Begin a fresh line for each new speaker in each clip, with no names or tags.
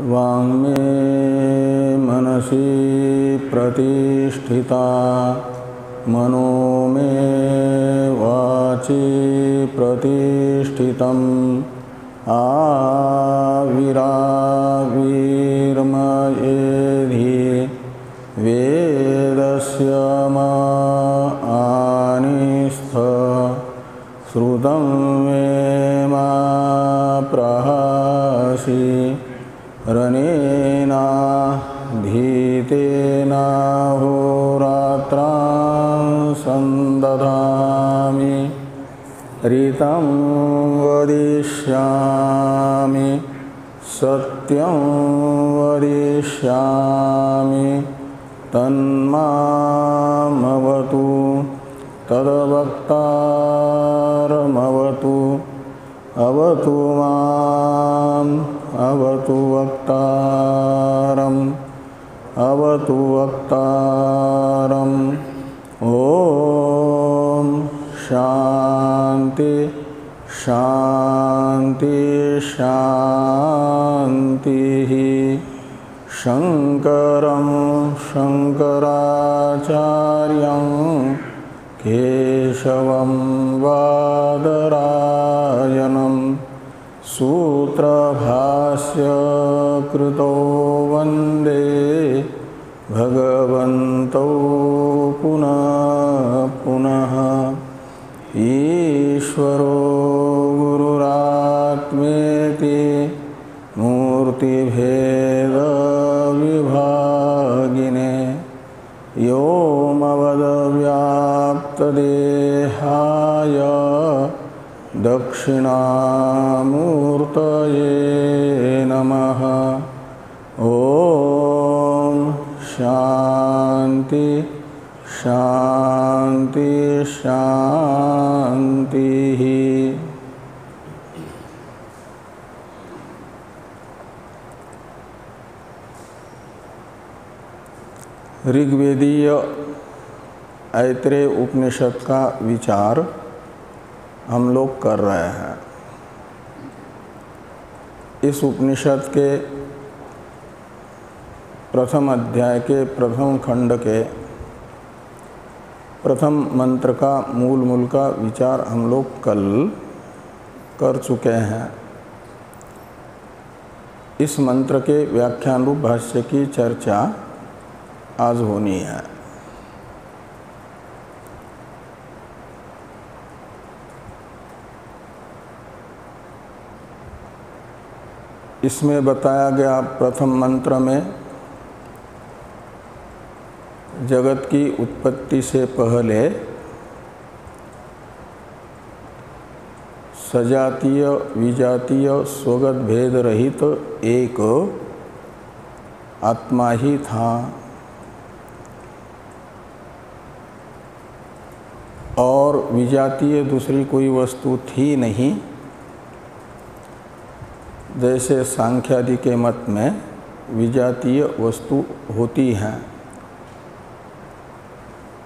वाङ्मे मनसि प्रतिष्ठिता मनो मे वाचि प्रतिष्ठितम् आविराविर्मयेधि वेदस्य मानिस्थ श्रुतं मे मा प्रहसि रनेनाधीतेनाहोरात्रां सन्दधामि ऋतं वदिष्यामि सत्यं वदिष्यामि तन्मामवतु तद्वक्तारमवतु अवतु माम् अवतु वक्तारम् अवतु वक्तारम्। ॐ शान्ति शान्ति शान्तिः। शङ्करं शङ्कराचार्यं केशवं बादरायणं सूत्रभाष्य कृतो वन्दे भगवन्तौ पुनः पुनः। ईश्वरो गुरुरात्मेति मूर्तिभेदविभागिने व्योमवद्व्याप्तदेहाय दक्षिणामूर्तये नमः। ॐ शान्ति शान्ति शान्तिः। ऋग्वेदीय ऐत्रेय उपनिषद का विचार हम लोग कर रहे हैं। इस उपनिषद के प्रथम अध्याय के प्रथम खंड के प्रथम मंत्र का मूल का विचार हम लोग कल कर चुके हैं। इस मंत्र के व्याख्यान रूप भाष्य की चर्चा आज होनी है। इसमें बताया गया प्रथम मंत्र में जगत की उत्पत्ति से पहले सजातीय विजातीय स्वगत भेद रहित एक आत्मा ही था और विजातीय दूसरी कोई वस्तु थी नहीं। जैसे सांख्यादि के मत में विजातीय वस्तु होती हैं,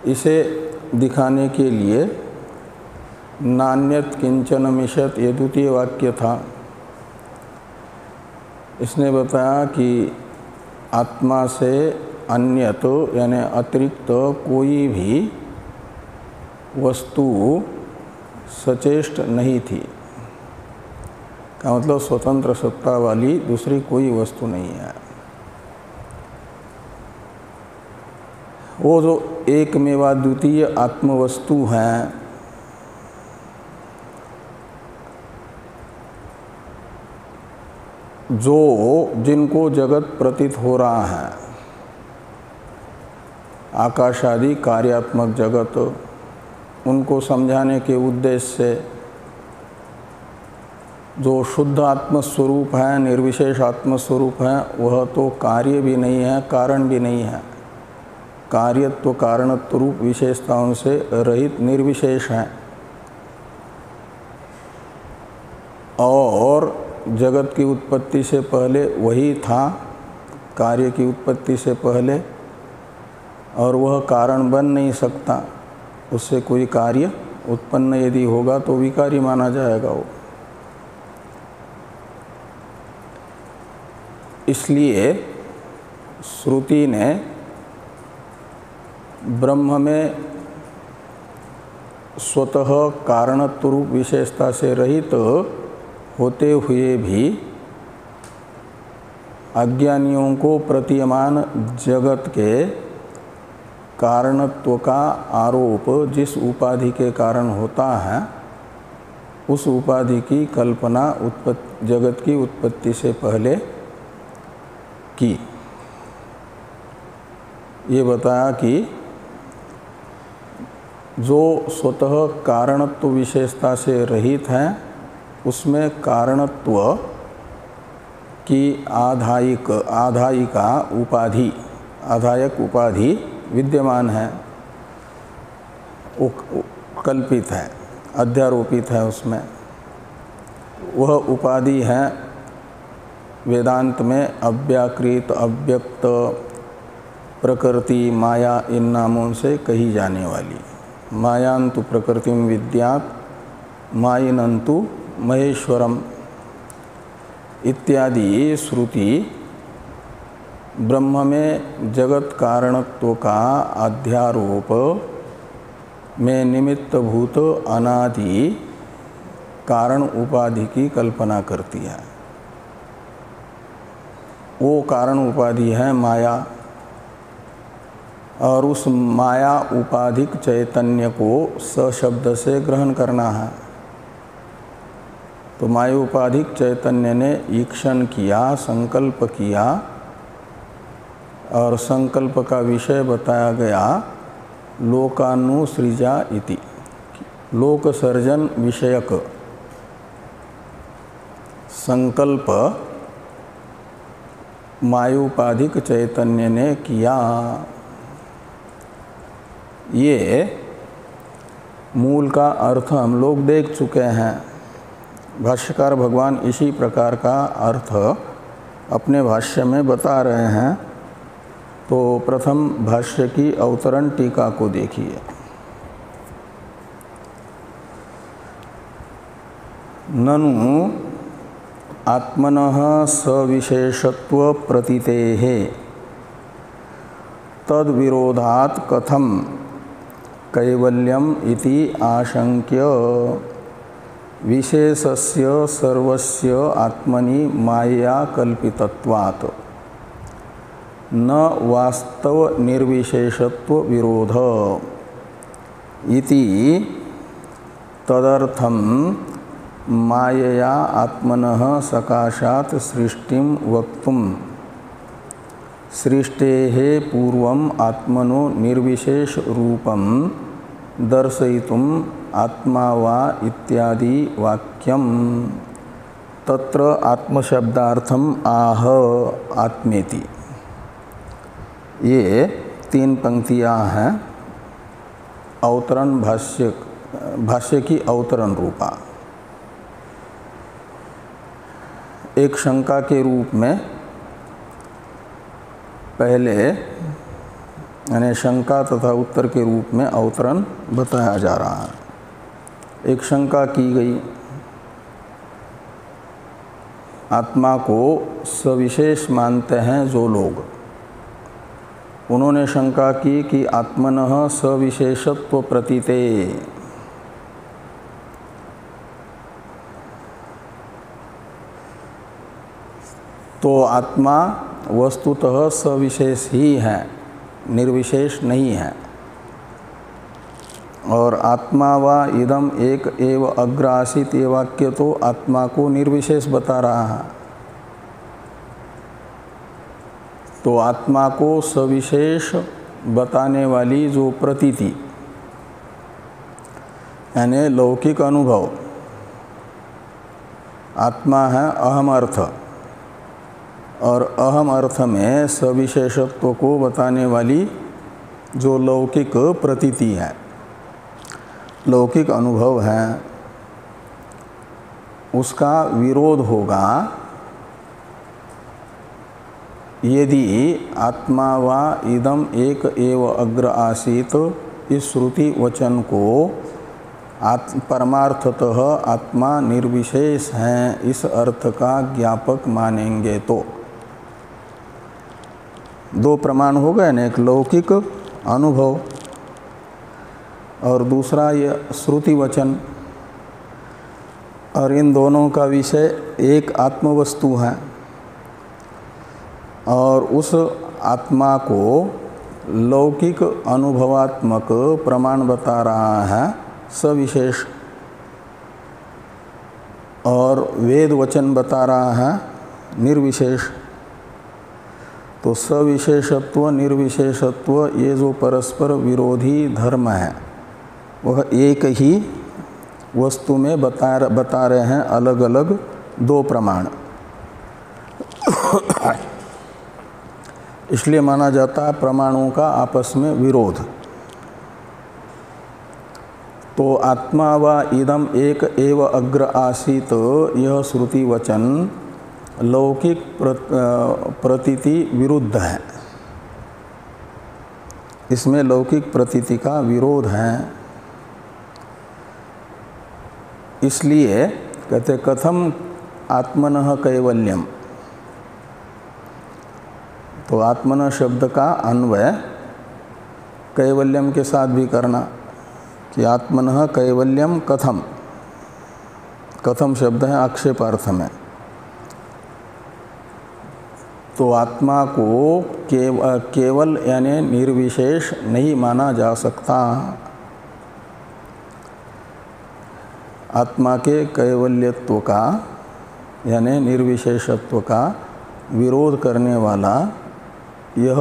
इसे दिखाने के लिए नान्यत किंचन मिषत ये द्वितीय वाक्य था। इसने बताया कि आत्मा से अन्यत यानी अतिरिक्त कोई भी वस्तु सचेष्ट नहीं थी। का मतलब स्वतंत्र सत्ता वाली दूसरी कोई वस्तु नहीं है। वो जो एकमेवाद्वितीय आत्मवस्तु हैं, जो जिनको जगत प्रतीत हो रहा है, आकाश आदि कार्यात्मक जगत, उनको समझाने के उद्देश्य से जो शुद्ध आत्मस्वरूप है, निर्विशेष आत्मस्वरूप है, वह तो कार्य भी नहीं है, कारण भी नहीं है। कार्यत्व कारणत्व रूप विशेषताओं से रहित निर्विशेष है और जगत की उत्पत्ति से पहले वही था, कार्य की उत्पत्ति से पहले, और वह कारण बन नहीं सकता। उससे कोई कार्य उत्पन्न यदि होगा तो विकारी माना जाएगा वो। इसलिए श्रुति ने ब्रह्म में स्वतः कारणत्व रूप विशेषता से रहित होते हुए भी अज्ञानियों को प्रतीयमान जगत के कारणत्व का आरोप जिस उपाधि के कारण होता है, उस उपाधि की कल्पना जगत की उत्पत्ति से पहले की। ये बताया कि जो स्वतः कारणत्व विशेषता से रहित है, उसमें कारणत्व की आधायक उपाधि विद्यमान है, वो कल्पित है, अध्यारोपित है। उसमें वह उपाधि है वेदांत में अव्याकृत, अव्यक्त, प्रकृति, माया, इन नामों से कही जाने वाली। मायांतु प्रकृतिम विद्यात् मायिनंतु महेश्वरम इत्यादि श्रुति ब्रह्म में जगत कारणत्व का अध्यारोप में निमित्तभूत अनादि कारण उपाधि की कल्पना करती है। वो कारण उपाधि है माया, और उस माया उपाधिक चैतन्य को सशब्द से ग्रहण करना है। तो माया उपाधिक चैतन्य ने ईक्षण किया, संकल्प किया, और संकल्प का विषय बताया गया लोकानुसृजा इति, लोक सर्जन विषयक संकल्प मायोपाधिक चैतन्य ने किया। ये मूल का अर्थ हम लोग देख चुके हैं। भाष्यकार भगवान इसी प्रकार का अर्थ अपने भाष्य में बता रहे हैं। तो प्रथम भाष्य की अवतरण टीका को देखिए। ननु आत्मनः सविशेषत्व प्रतीतेः तद विरोधात् कथम कैवल्यम इति आशंक्य विशेषस्य सर्वस्य आत्मनि माया कल्पितत्वात् न वास्तव निर्विशेषत्व विरोध इति तदर्थम मायया आत्मनः सकाशात् सृष्टिं वक्तुं सृष्टेः पूर्वम् आत्मनो निर्विशेष रूपं दर्शयितुम् आत्मा वा इत्यादि वाक्यम तत्र आत्मशब्दार्थम आह आत्मेति। ये 3 पंक्तियां हैं अवतरण भाष्य की अवतरण रूपा। एक शंका के रूप में पहले यानी शंका तथा उत्तर के रूप में अवतरण बताया जा रहा है। एक शंका की गई, आत्मा को सविशेष मानते हैं जो लोग, उन्होंने शंका की कि आत्मनः सविशेषत्व प्रतीते, तो आत्मा वस्तुतः सविशेष ही है, निर्विशेष नहीं है। और आत्मा वा इदम एक एव अग्र आसीत, ये वाक्य तो आत्मा को निर्विशेष बता रहा है। तो आत्मा को सविशेष बताने वाली जो प्रतीति यानी लौकिक अनुभव, आत्मा है अहम अर्थ, और अहम अर्थ में सविशेषत्व को बताने वाली जो लौकिक प्रतीति है, लौकिक अनुभव है, उसका विरोध होगा यदि आत्मा वा इदम एक एव अग्र आसीत इस श्रुति वचन को परमार्थतः आत्मा निर्विशेष है इस अर्थ का ज्ञापक मानेंगे तो दो प्रमाण हो गए ना, एक लौकिक अनुभव और दूसरा ये श्रुति वचन, और इन दोनों का विषय एक आत्मवस्तु है और उस आत्मा को लौकिक अनुभवात्मक प्रमाण बता रहा है सविशेष, और वेद वचन बता रहा है निर्विशेष। तो सविशेषत्व निर्विशेषत्व ये जो परस्पर विरोधी धर्म है वह एक ही वस्तु में बता रहे हैं अलग अलग दो प्रमाण। इसलिए माना जाता है प्रमाणों का आपस में विरोध। तो आत्मा व इदम एक एव अग्र आसीत, यह श्रुति वचन लौकिक प्रतीति विरुद्ध है, इसमें लौकिक प्रतीति का विरोध है। इसलिए कहते कथम आत्मनः कैवल्यम। तो आत्मनः शब्द का अन्वय कैवल्यम के साथ भी करना कि आत्मनः कैवल्यम कथम। कथम शब्द है आक्षेपार्थ में। तो आत्मा को केवल यानी निर्विशेष नहीं माना जा सकता। आत्मा के कैवल्यत्व का यानी निर्विशेषत्व का विरोध करने वाला यह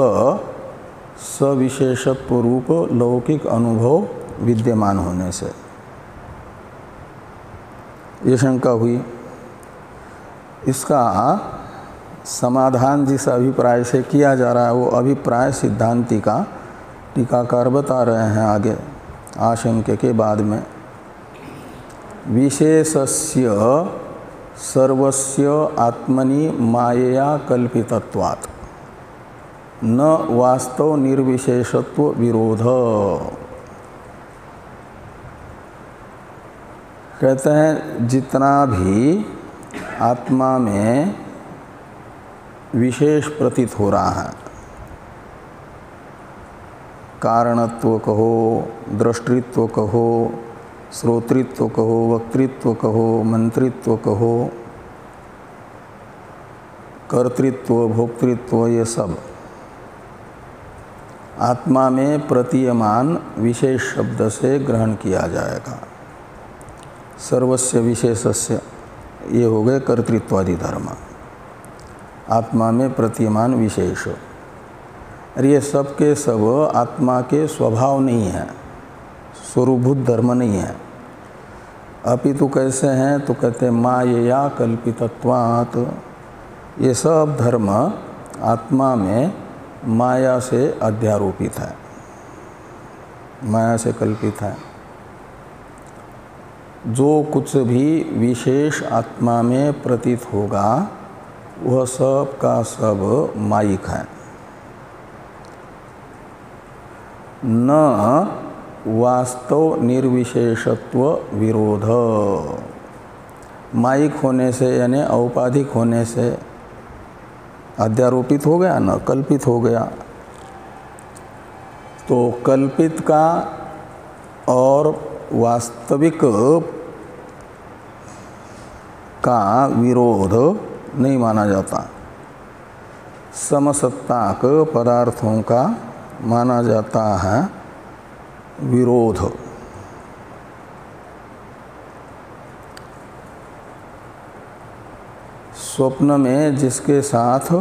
सविशेषत्व रूप लौकिक अनुभव विद्यमान होने से, ये शंका हुई। इसका समाधान जिस अभिप्राय से किया जा रहा है वो अभिप्राय सिद्धांति का टीकाकार बता रहे हैं आगे आशंके के बाद में। विशेषस्य सर्वस्य आत्मनि मायया कल्पितत्वात् न वास्तव निर्विशेषत्व विरोध। कहते हैं जितना भी आत्मा में विशेष प्रतीत हो रहा है, कारणत्व कहो, दृष्टित्व कहो, श्रोतृत्व कहो, वक्तृत्व कहो, मंत्रित्व कहो, कर्तृत्व, भोक्तृत्व, ये सब आत्मा में प्रतीयमान विशेष शब्द से ग्रहण किया जाएगा। सर्वस्य विशेषस्य ये हो गए कर्तृत्वादि धर्म, आत्मा में प्रतीयमान विशेष। और ये सब के सब आत्मा के स्वभाव नहीं है, स्वरूभूत धर्म नहीं है। अपितु कैसे हैं तो कहते हैं मायया कल्पितत्वात्। ये सब धर्म आत्मा में माया से अध्यारोपित है, माया से कल्पित है। जो कुछ भी विशेष आत्मा में प्रतीत होगा वह सब का सब मायिक है। न वास्तव निर्विशेषत्व विरोध। मायिक होने से यानी औपाधिक होने से अध्यारोपित हो गया, न कल्पित हो गया। तो कल्पित का और वास्तविक का विरोध नहीं माना जाता। समसत्ताक पदार्थों का माना जाता है विरोध। स्वप्न में जिसके साथ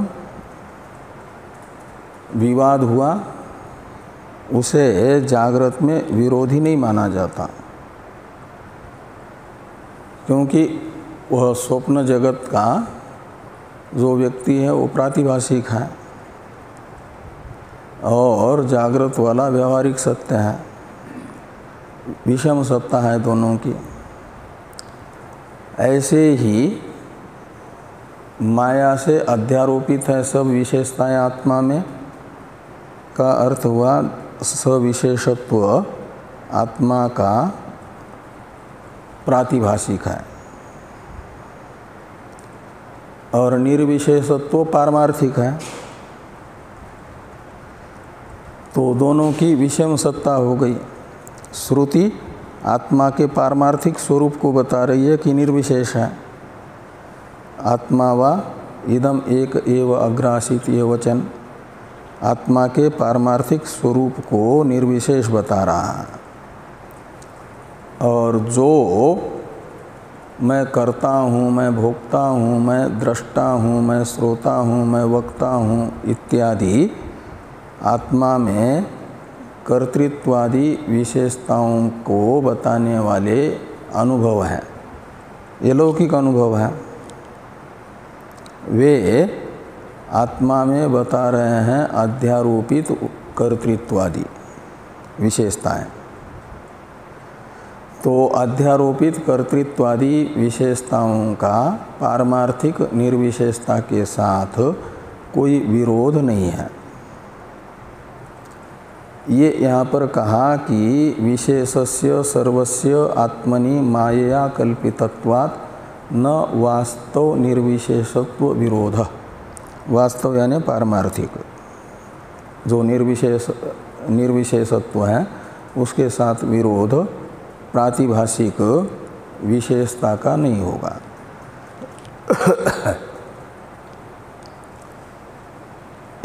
विवाद हुआ उसे जागृत में विरोधी नहीं माना जाता, क्योंकि वह स्वप्न जगत का जो व्यक्ति है वो प्रातिभाषिक है और जागृत वाला व्यवहारिक सत्य है, विषम सत्ता है दोनों की। ऐसे ही माया से अध्यारोपित है सब विशेषताएं आत्मा में, का अर्थ हुआ सविशेषत्व आत्मा का प्रातिभाषिक है और निर्विशेषत्व पारमार्थिक है। तो दोनों की विषम सत्ता हो गई। श्रुति आत्मा के पारमार्थिक स्वरूप को बता रही है कि निर्विशेष है। आत्मा वा इदम एक एव अग्रासीत ये वचन आत्मा के पारमार्थिक स्वरूप को निर्विशेष बता रहा है। और जो मैं करता हूँ, मैं भोक्ता हूँ, मैं दृष्टा हूँ, मैं श्रोता हूँ, मैं वक्ता हूँ इत्यादि आत्मा में कर्तृत्वादि विशेषताओं को बताने वाले अनुभव हैं, ये लौकिक अनुभव है। वे आत्मा में बता रहे हैं अध्यारोपित कर्तृत्वादि विशेषताएं। तो अध्यारोपित कर्तृत्वादि विशेषताओं का पारमार्थिक निर्विशेषता के साथ कोई विरोध नहीं है। ये यहाँ पर कहा कि विशेषस्य सर्वस्य आत्मनि मायया कल्पितत्वात् न वास्तव निर्विशेषत्व विरोध। वास्तव यानी पारमार्थिक, जो निर्विशेषत्व है उसके साथ विरोध प्रातिभाषिक विशेषता का नहीं होगा।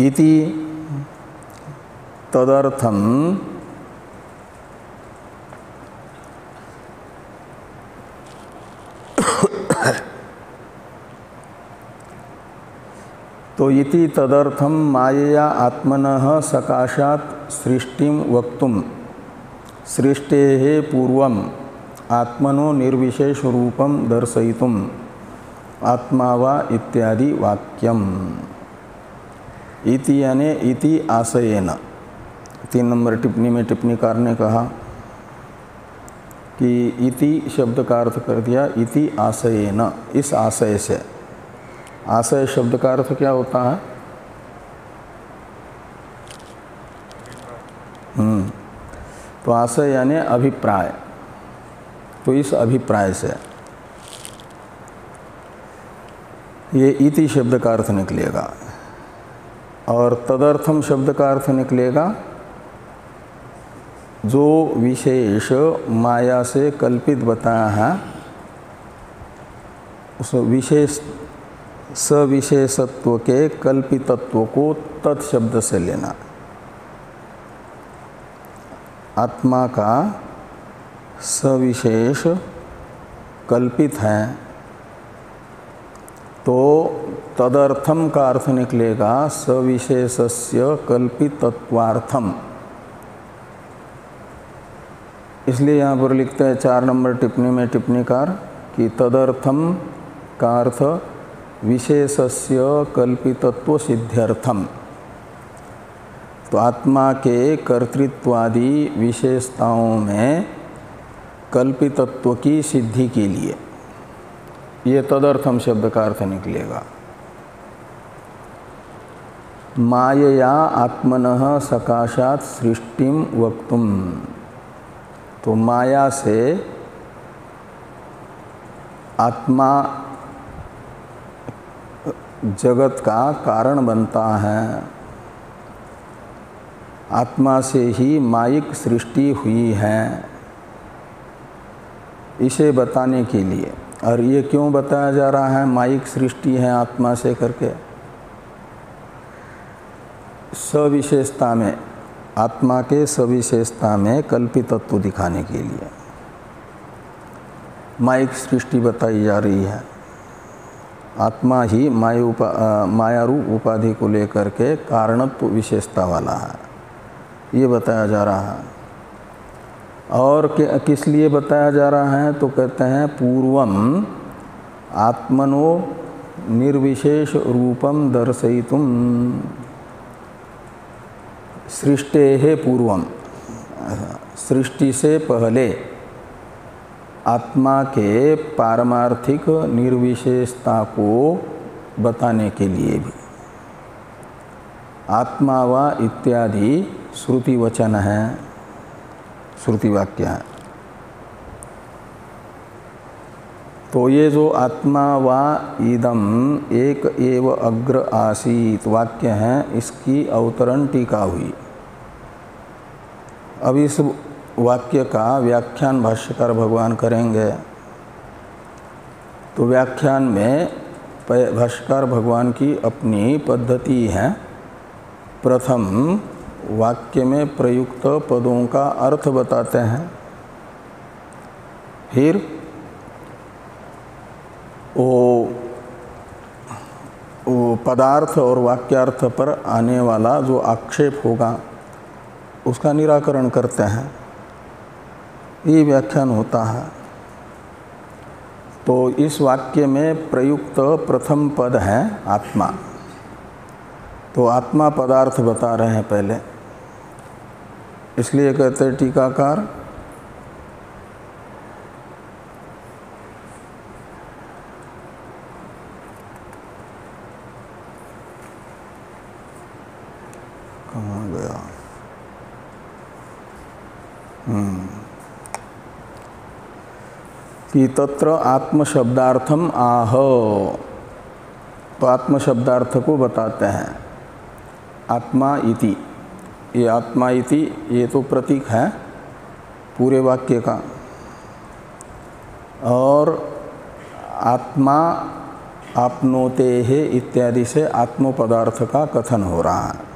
इति तदर्थम तो इति तदर्थम मायया आत्मनः सकाशात् सृष्टिं वक्तुम सृष्टेः पूर्वम आत्मनो निर्विशेष रूपम दर्शयितुम आत्मा वा इत्यादि वाक्यम। इति यानी इति आशयेन। 3 नंबर टिप्पणी में टिप्पणीकार ने कहा कि इति शब्द का अर्थ कर दिया इति आशयेन, इस आशय से। आशय शब्द का अर्थ क्या होता है? तो आशय यानी अभिप्राय। तो इस अभिप्राय से ये इति शब्द का अर्थ निकलेगा। और तदर्थम शब्द का अर्थ निकलेगा जो विशेष माया से कल्पित बताया है उस विशेष सविशेषत्व के कल्पितत्व को तत्शब्द से लेना। आत्मा का सविशेष कल्पित है तो तदर्थम का अर्थ निकलेगा सविशेषस्य कल्पितत्वार्थम। इसलिए यहाँ पर लिखते हैं 4 नंबर टिप्पणी में टिप्पणीकार कि तदर्थम का अर्थ विशेषस्य कल्पितत्व सिद्ध्यर्थम। तो आत्मा के कर्तृत्वादि विशेषताओं में कल्पितत्व की सिद्धि के लिए ये तदर्थम शब्द का अर्थ निकलेगा। मायया आत्मनः सकाशात् सृष्टिम वक्तुम। तो माया से आत्मा जगत का कारण बनता है, आत्मा से ही मायिक सृष्टि हुई है, इसे बताने के लिए। और ये क्यों बताया जा रहा है मायिक सृष्टि है आत्मा से करके? सविशेषता में, आत्मा के सविशेषता में कल्पितत्व दिखाने के लिए मायिक सृष्टि बताई जा रही है। आत्मा ही मायारूप उपाधि को लेकर के कारणत्व विशेषता वाला है, ये बताया जा रहा है। और किस लिए बताया जा रहा है? तो कहते हैं पूर्वम आत्मनो निर्विशेष रूपम दर्शयितुम। सृष्टेः पूर्वम, सृष्टि से पहले आत्मा के पारमार्थिक निर्विशेषता को बताने के लिए भी आत्मा वा इत्यादि श्रुति वचन है, श्रुति वाक्य है। तो ये जो आत्मा वा इदम एक एव अग्र आसीत वाक्य है, इसकी अवतरण टीका हुई। अब इस वाक्य का व्याख्यान भाष्यकार भगवान करेंगे। तो व्याख्यान में भाष्यकार भगवान की अपनी पद्धति है। प्रथम वाक्य में प्रयुक्त पदों का अर्थ बताते हैं, फिर वो पदार्थ और वाक्यार्थ पर आने वाला जो आक्षेप होगा उसका निराकरण करते हैं। ये व्याख्यान होता है। तो इस वाक्य में प्रयुक्त प्रथम पद है आत्मा। तो आत्मा पदार्थ बता रहे हैं पहले, इसलिए कहते हैं टीकाकार कहाँ गया, कि तत्र आत्मशब्दार्थम आह। तो आत्मशब्दार्थ को बताते हैं आत्मा इति। ये आत्मा इति ये तो प्रतीक है पूरे वाक्य का, और आत्मा आपनोते है इत्यादि से आत्म पदार्थ का कथन हो रहा है।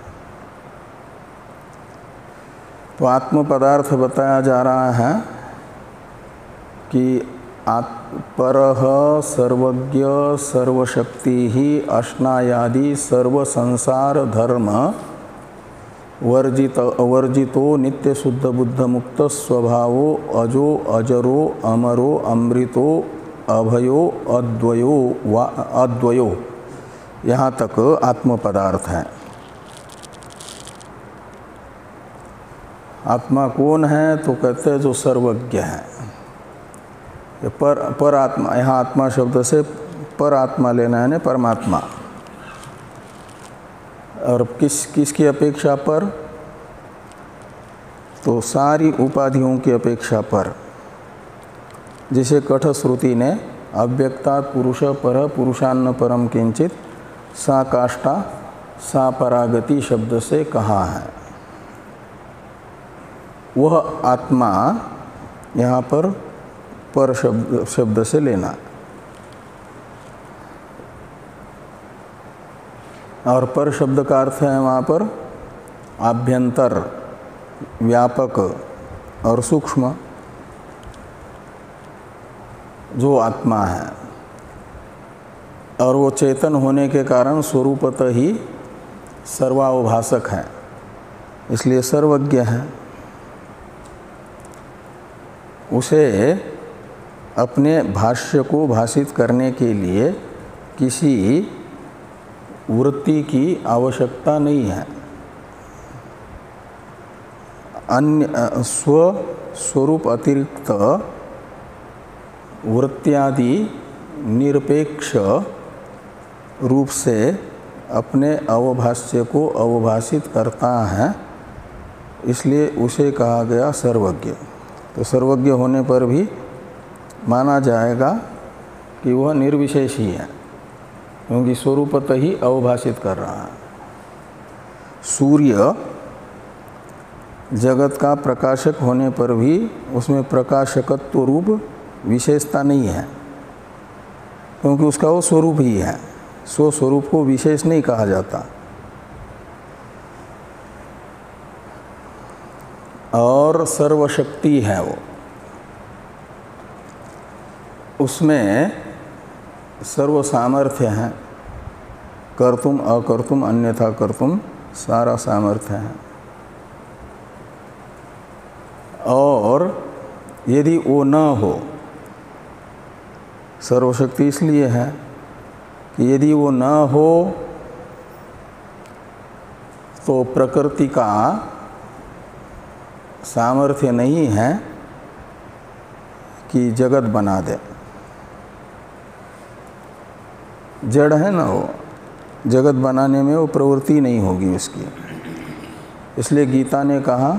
तो आत्म पदार्थ बताया जा रहा है कि परः सर्वज्ञ सर्वशक्ति ही अश्नायादि सर्व संसार धर्म वर्जितो नित्य शुद्ध बुद्ध मुक्त स्वभावो अजो अजरो अमरो अमृतो अभयो अद्वयो यहाँ तक आत्म पदार्थ है। आत्मा कौन है? तो कहते हैं जो सर्वज्ञ है। पर आत्मा, यहाँ आत्मा शब्द से पर आत्मा लेना है, परमात्मा। और किसकी अपेक्षा पर? तो सारी उपाधियों की अपेक्षा पर। जिसे कठ श्रुति ने अव्यक्तात् पुरुष पर पुरुषान्न परम किंचित सा काष्ठा सा परागति शब्द से कहा है। वह आत्मा यहाँ पर शब्द से लेना। और पर शब्द का अर्थ है वहाँ पर आभ्यंतर, व्यापक और सूक्ष्म जो आत्मा है। और वो चेतन होने के कारण स्वरूपतः ही सर्वावभाषक है, इसलिए सर्वज्ञ है। उसे अपने भाष्य को भाषित करने के लिए किसी वृत्ति की आवश्यकता नहीं है। अन्य स्वरूप अतिरिक्त वृत्त्यादि निरपेक्ष रूप से अपने अवभाष्य को अवभाषित करता है, इसलिए उसे कहा गया सर्वज्ञ। तो सर्वज्ञ होने पर भी माना जाएगा कि वह निर्विशेष ही है, क्योंकि स्वरूपतः ही अवभाषित कर रहा है। सूर्य जगत का प्रकाशक होने पर भी उसमें प्रकाशकत्व रूप विशेषता नहीं है, क्योंकि उसका वो स्वरूप ही है। स्वस्वरूप को विशेष नहीं कहा जाता। और सर्वशक्ति है वो, उसमें सर्व सामर्थ्य है। कर्तुम अकर्तुम अन्यथा कर्तुम सारा सामर्थ्य है। और यदि वो न हो, सर्वशक्ति इसलिए है कि यदि वो न हो तो प्रकृति का सामर्थ्य नहीं है कि जगत बना दे। जड़ है ना वो, जगत बनाने में वो प्रवृत्ति नहीं होगी उसकी। इसलिए गीता ने कहा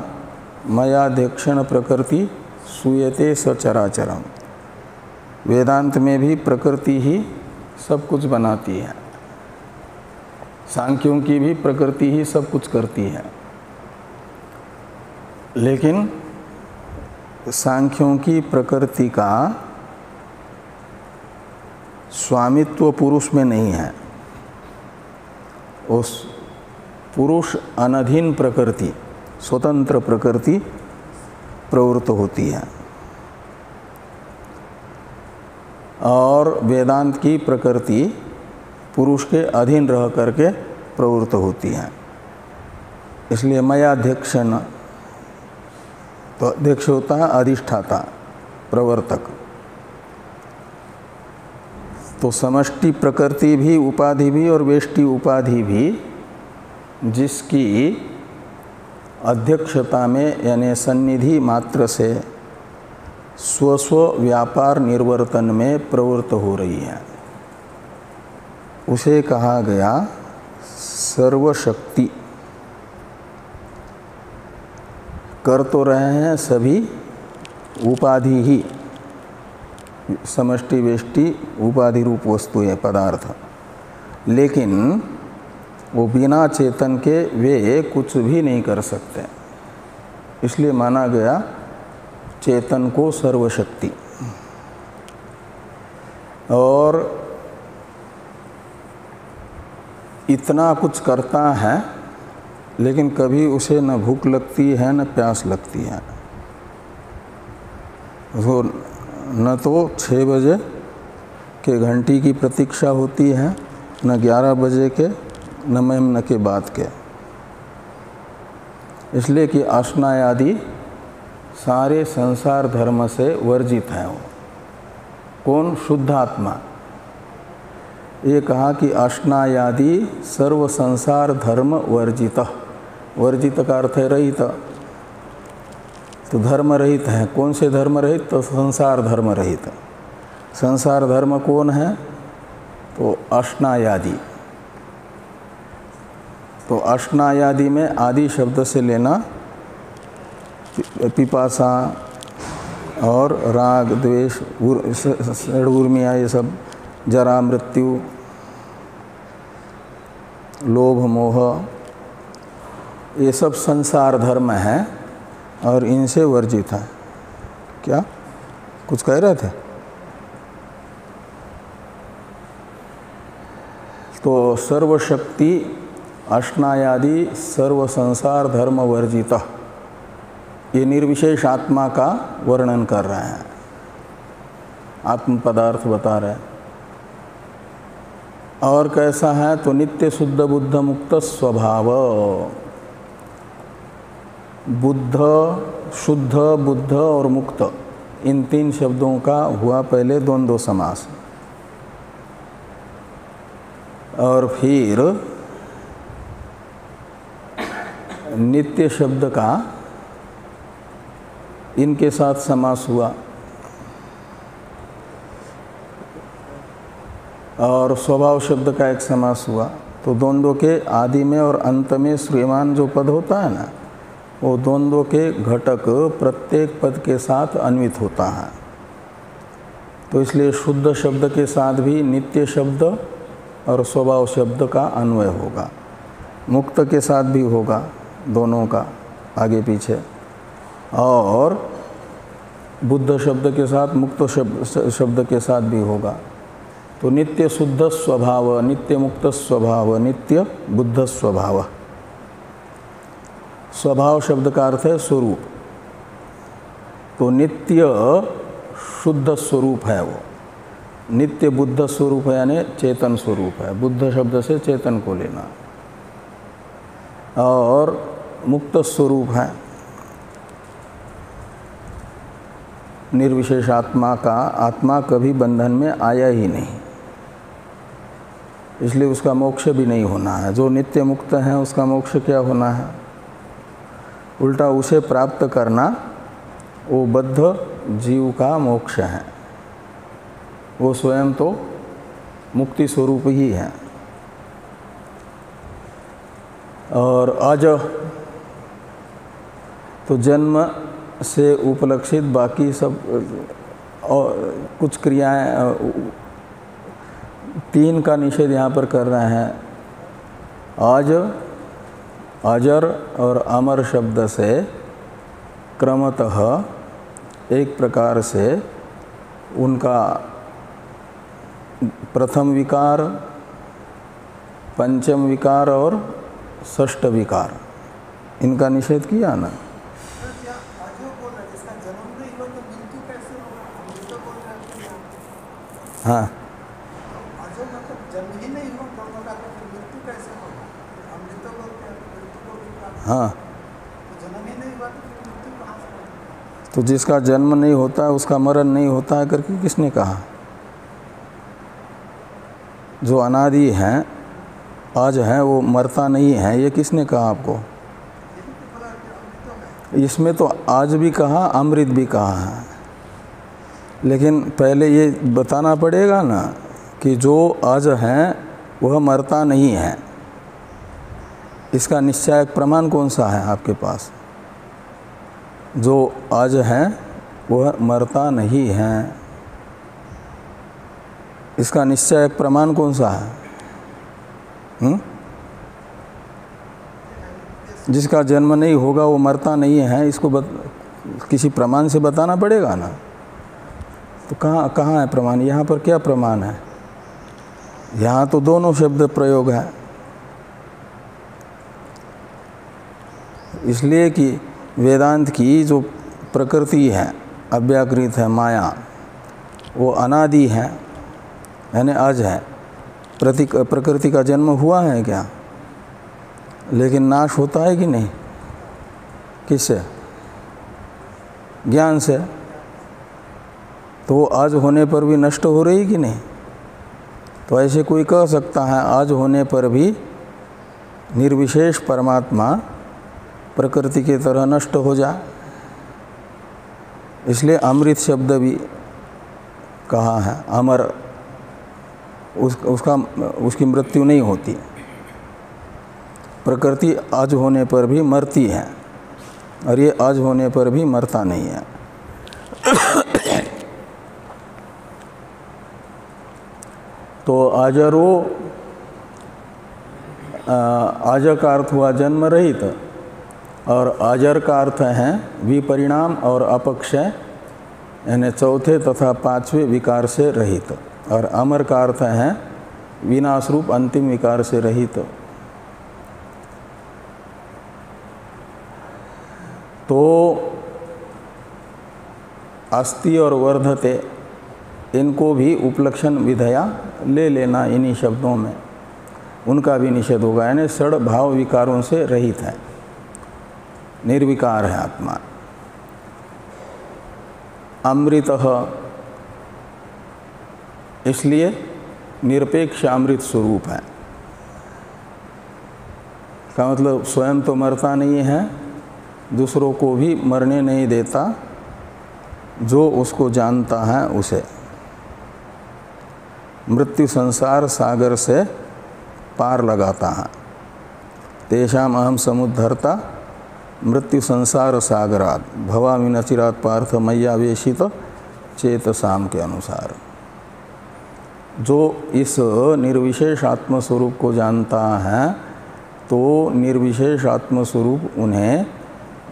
मयाध्यक्षण प्रकृति सूयते सचराचरम। वेदांत में भी प्रकृति ही सब कुछ बनाती है। सांख्यों की भी प्रकृति ही सब कुछ करती है। लेकिन सांख्यों की प्रकृति का स्वामित्व पुरुष में नहीं है। उस पुरुष अनधीन प्रकृति, स्वतंत्र प्रकृति प्रवृत्त होती है, और वेदांत की प्रकृति पुरुष के अधीन रह करके प्रवृत्त होती है। इसलिए मयाध्यक्ष न, तो अध्यक्ष होता है अधिष्ठाता, प्रवर्तक। तो समष्टि प्रकृति भी, उपाधि भी और वेष्टि उपाधि भी जिसकी अध्यक्षता में यानी सन्निधि मात्र से स्वस्व व्यापार निर्वर्तन में प्रवृत्त हो रही है, उसे कहा गया सर्वशक्ति। कर तो रहे हैं सभी उपाधि ही, समष्टि वेष्टि उपाधि रूप वस्तु है, पदार्थ, लेकिन वो बिना चेतन के वे कुछ भी नहीं कर सकते। इसलिए माना गया चेतन को सर्वशक्ति। और इतना कुछ करता है लेकिन कभी उसे न भूख लगती है न प्यास लगती है। वो न तो 6 बजे के घंटी की प्रतीक्षा होती है, न 11 बजे के, न मेमने के बाद के। इसलिए कि अश्नायादि सारे संसार धर्म से वर्जित हैं। वो कौन? शुद्ध आत्मा। ये कहा कि अश्नायादि सर्व संसार धर्म वर्जित। वर्जित का अर्थ है रहित, तो धर्म रहित है। कौन से धर्म रहित? तो संसार धर्म रहित। संसार धर्म कौन है? तो अश्नायादि। तो अश्नायादि में आदि शब्द से लेना पिपासा और राग द्वेष षड्उर्मियाँ, ये सब, जरा मृत्यु लोभ मोह, ये सब संसार धर्म है और इनसे वर्जित है। क्या कुछ कह रहे थे? तो सर्वशक्ति अश्नायादि सर्व संसार धर्म वर्जित, ये निर्विशेष आत्मा का वर्णन कर रहे हैं, आत्म पदार्थ बता रहे हैं। और कैसा है? तो नित्य शुद्ध बुद्ध मुक्त स्वभाव। बुद्ध, शुद्ध, बुद्ध और मुक्त, इन 3 शब्दों का हुआ पहले द्वंद्व समास, और फिर नित्य शब्द का इनके साथ समास हुआ, और स्वभाव शब्द का एक समास हुआ। तो द्वंद्व के आदि में और अंत में श्रूयमान जो पद होता है ना, वो द्वंद्व के घटक प्रत्येक पद के साथ अन्वित होता है। तो इसलिए शुद्ध शब्द के साथ भी नित्य शब्द और स्वभाव शब्द का अन्वय होगा, मुक्त के साथ भी होगा, दोनों का आगे पीछे, और बुद्ध शब्द के साथ मुक्त शब्द के साथ भी होगा। तो नित्य शुद्ध स्वभाव, नित्य मुक्त स्वभाव, नित्य बुद्ध स्वभाव। स्वभाव शब्द का अर्थ है स्वरूप। तो नित्य शुद्ध स्वरूप है वो, नित्य बुद्ध स्वरूप है यानी चेतन स्वरूप है। बुद्ध शब्द से चेतन को लेना। और मुक्त स्वरूप है निर्विशेष आत्मा का। आत्मा कभी बंधन में आया ही नहीं, इसलिए उसका मोक्ष भी नहीं होना है। जो नित्य मुक्त है उसका मोक्ष क्या होना है? उल्टा उसे प्राप्त करना वो बद्ध जीव का मोक्ष है। वो स्वयं तो मुक्ति स्वरूप ही है। और अज, तो जन्म से उपलक्षित बाकी सब और कुछ क्रियाएं, 3 का निषेध यहाँ पर कर रहे हैं। अज, अजर और अमर शब्द से क्रमतः एक प्रकार से उनका प्रथम विकार, पंचम विकार और षष्ठ विकार, इनका निषेध किया ना। हाँ, हाँ, तो जिसका जन्म नहीं होता है उसका मरण नहीं होता है करके किसने कहा? जो अनादि हैं, आज है, वो मरता नहीं है, ये किसने कहा आपको? इसमें तो आज भी कहा, अमृत भी कहा है, लेकिन पहले ये बताना पड़ेगा ना कि जो आज है वह मरता नहीं है। इसका निश्चयक प्रमाण कौन सा है आपके पास? जो आज है वह मरता नहीं है, इसका निश्चयक प्रमाण कौन सा है? जिसका जन्म नहीं होगा वो मरता नहीं है, इसको किसी प्रमाण से बताना पड़ेगा ना। तो कहाँ है प्रमाण? यहाँ पर क्या प्रमाण है? यहाँ तो दोनों शब्द प्रयोग है, इसलिए कि वेदांत की जो प्रकृति है, अव्याकृत है, माया, वो अनादि है, यानी आज है। प्रकृति का जन्म हुआ है क्या? लेकिन नाश होता है कि नहीं? किससे? ज्ञान से। तो वो आज होने पर भी नष्ट हो रही कि नहीं? तो ऐसे कोई कह सकता है आज होने पर भी निर्विशेष परमात्मा प्रकृति की तरह नष्ट हो जाए? इसलिए अमृत शब्द भी कहा है। अमर, उसकी मृत्यु नहीं होती। प्रकृति आज होने पर भी मरती है और ये आज होने पर भी मरता नहीं है। तो आजरो, आजर का अर्थ हुआ जन्म रहित, और आजर का अर्थ है विपरिणाम और अपक्षय, यानी चौथे तथा पांचवें विकार से रहित, और अमर का अर्थ है विनाश रूप अंतिम विकार से रहित। तो अस्ति और वर्धते, इनको भी उपलक्षण विधया ले लेना इन्हीं शब्दों में, उनका भी निषेध होगा, यानी षड भाव विकारों से रहित है, निर्विकार है आत्मा। अमृतः, इसलिए निरपेक्ष अमृत स्वरूप है। का मतलब स्वयं तो मरता नहीं है, दूसरों को भी मरने नहीं देता, जो उसको जानता है उसे। मृत्यु संसार सागर से पार लगाता है। तेषाम अहम समुद्धरता मृत्यु संसार सागरात भवामि न चिरात पार्थ मय्यावेशित चेतसाम के अनुसार। जो इस निर्विशेष आत्मस्वरूप को जानता है, तो निर्विशेष आत्मस्वरूप उन्हें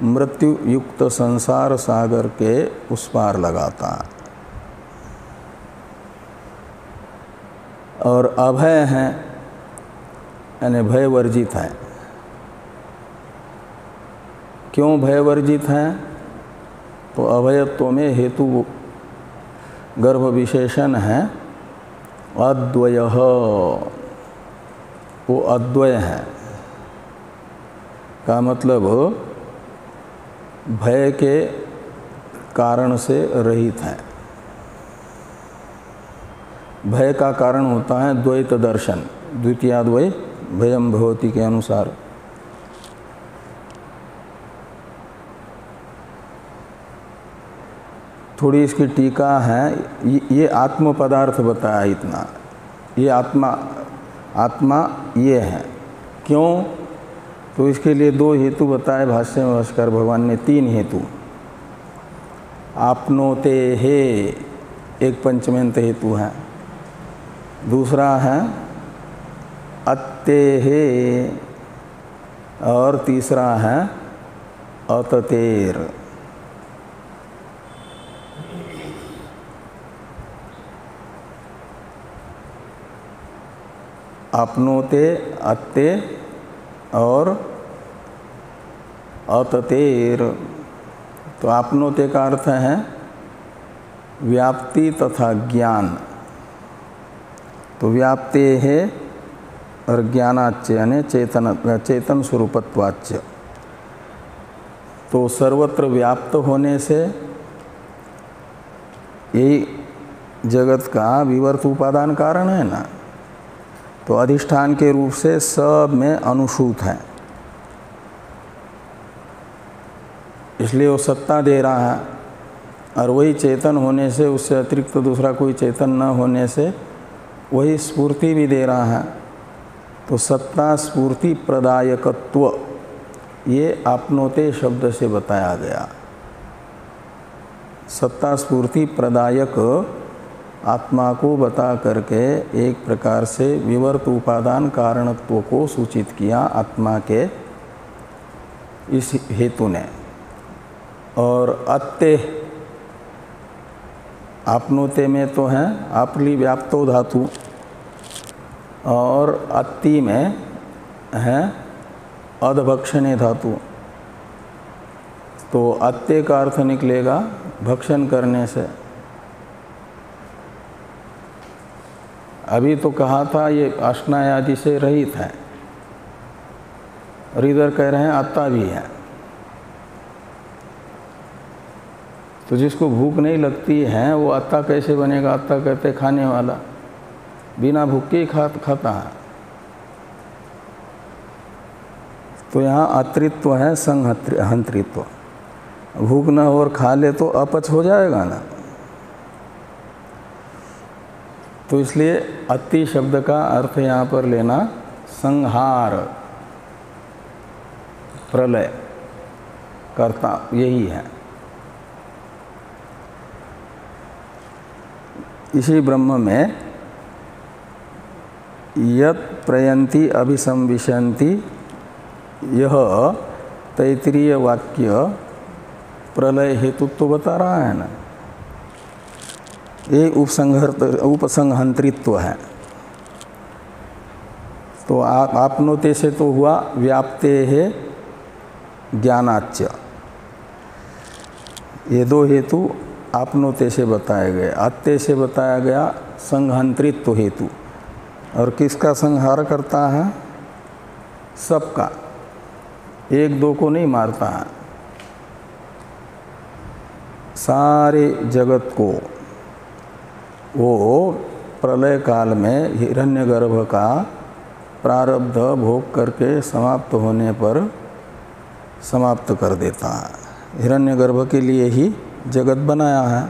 मृत्यु युक्त संसार सागर के उस पार लगाता है। और अभय है, यानी भय वर्जित है। क्यों भय वर्जित है? तो अभयत्व में हेतु गर्भ विशेषण है अद्वय, वो अद्वय है का मतलब भय के कारण से रहित है। भय का कारण होता है द्वैत दर्शन, द्वितीयाद्वय भयम भवति के अनुसार। थोड़ी इसकी टीका है, ये आत्म पदार्थ बताया इतना, ये आत्मा ये है। क्यों? तो इसके लिए दो हेतु बताए भाष्य में भास्कर भगवान ने, तीन हेतु। आपनोते हे एक पंचमेंत हेतु है, दूसरा है अत्ते हे, और तीसरा है अततेर। आपनोते, अत्ते और अततेर। तो आपनोते का अर्थ है व्याप्ति तथा ज्ञान। तो व्याप्ते है और ज्ञानाच्य यानी चेतन स्वरूपत्वाच्य। तो सर्वत्र व्याप्त होने से यही जगत का विवर्त उपादान कारण है ना। तो अधिष्ठान के रूप से सब में अनुसूत है, इसलिए वो सत्ता दे रहा है। और वही चेतन होने से, उससे अतिरिक्त तो दूसरा कोई चेतन न होने से वही स्फूर्ति भी दे रहा है। तो सत्ता स्फूर्ति प्रदायकत्व ये आपनोते शब्द से बताया गया। सत्ता स्फूर्ति प्रदायक आत्मा को बता करके एक प्रकार से विवर्त उपादान कारणत्व को सूचित किया आत्मा के इस हेतु ने। और अत्ते आपनोते में तो है आपली व्याप्तो धातु, और अत्ति में है अधभक्षणे धातु। तो अत्ते का अर्थ निकलेगा भक्षण करने से। अभी तो कहा था ये अश्नाय आदि से रहित है, और इधर कह रहे हैं अत्ता भी है। तो जिसको भूख नहीं लगती है वो अत्ता कैसे बनेगा? अत्ता कहते खाने वाला, बिना भूख के ही खाता है। तो यहाँ अतृत्व है संहंत्रित्व। भूख न हो और खा ले तो अपच हो जाएगा ना। तो इसलिए अति शब्द का अर्थ यहाँ पर लेना संहार, प्रलय करता, यही है। इसी ब्रह्म में यत् प्रयंती अभिसंविशंति, यह तैत्तिरीय वाक्य प्रलय हेतुत्व बता रहा है ना। ये उपसंहंत्रित्व है। तो आपनोते से तो हुआ व्याप्ते है ज्ञानाच्य, ये दो हेतु आपनोते से बताए गए। अत्ते से बताया गया संहंत्रित्व हेतु। और किसका संहार करता है? सबका, एक दो को नहीं मारता है, सारे जगत को। वो प्रलय काल में हिरण्यगर्भ का प्रारब्ध भोग करके समाप्त होने पर समाप्त कर देता है। हिरण्यगर्भ के लिए ही जगत बनाया है,